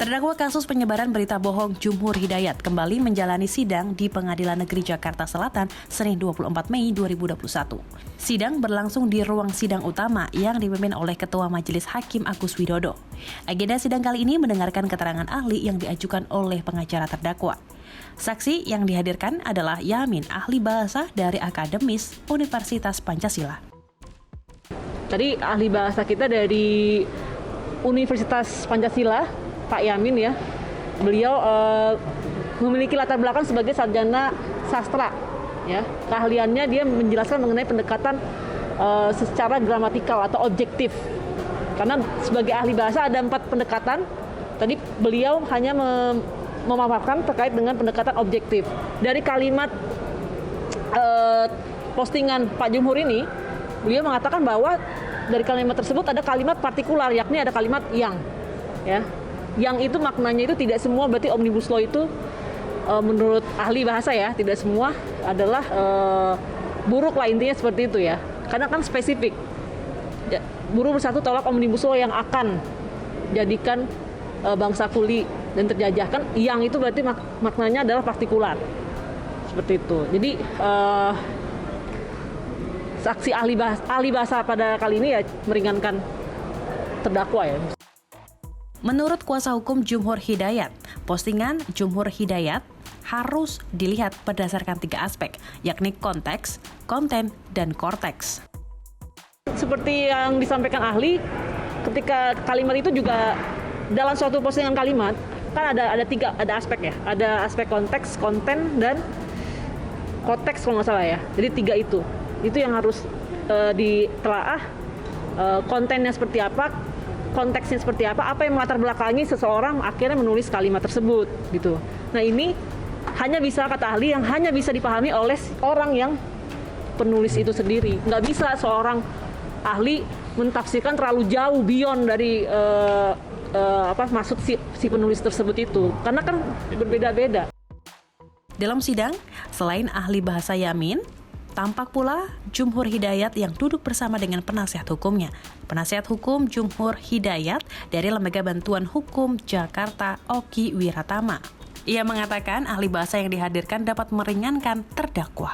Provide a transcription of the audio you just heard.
Terdakwa kasus penyebaran berita bohong Jumhur Hidayat kembali menjalani sidang di Pengadilan Negeri Jakarta Selatan Senin 24 Mei 2021. Sidang berlangsung di ruang sidang utama yang dipimpin oleh Ketua Majelis Hakim Agus Widodo. Agenda sidang kali ini mendengarkan keterangan ahli yang diajukan oleh pengacara terdakwa. Saksi yang dihadirkan adalah Yamin, ahli bahasa dari Akademis Universitas Pancasila. Tadi ahli bahasa kita dari Universitas Pancasila, Pak Yamin ya, beliau memiliki latar belakang sebagai sarjana sastra, ya. Keahliannya dia menjelaskan mengenai pendekatan secara gramatikal atau objektif. Karena sebagai ahli bahasa ada 4 pendekatan. Tadi beliau hanya memaparkan terkait dengan pendekatan objektif. Dari kalimat postingan Pak Jumhur ini, beliau mengatakan bahwa dari kalimat tersebut ada kalimat partikular, yakni ada kalimat yang, ya. Yang itu maknanya itu tidak semua berarti Omnibus Law itu menurut ahli bahasa ya, tidak semua adalah buruk lah, intinya seperti itu ya. Karena kan spesifik. Ya, buruh bersatu tolak Omnibus Law yang akan jadikan bangsa kuli dan terjajah. Kan yang itu berarti maknanya adalah partikular. Seperti itu. Jadi saksi ahli bahasa pada kali ini ya meringankan terdakwa ya. Menurut kuasa hukum Jumhur Hidayat, postingan Jumhur Hidayat harus dilihat berdasarkan 3 aspek, yakni konteks, konten, dan korteks. Seperti yang disampaikan ahli, ketika kalimat itu juga dalam suatu postingan kalimat kan ada aspek ya, ada aspek konteks, konten, dan konteks kalau nggak salah ya. Jadi 3 itu yang harus ditelaah, kontennya seperti apa, konteksnya seperti apa yang melatar belakangi seseorang akhirnya menulis kalimat tersebut gitu. Nah ini hanya bisa, kata ahli, yang hanya bisa dipahami oleh orang yang penulis itu sendiri. Nggak bisa seorang ahli mentafsirkan terlalu jauh beyond dari maksud si penulis tersebut itu, karena kan berbeda-beda. Dalam sidang, selain ahli bahasa Yamin, tampak pula Jumhur Hidayat yang duduk bersama dengan penasihat hukumnya. Penasihat hukum Jumhur Hidayat dari Lembaga Bantuan Hukum Jakarta, Oki Wiratama. Ia mengatakan ahli bahasa yang dihadirkan dapat meringankan terdakwa.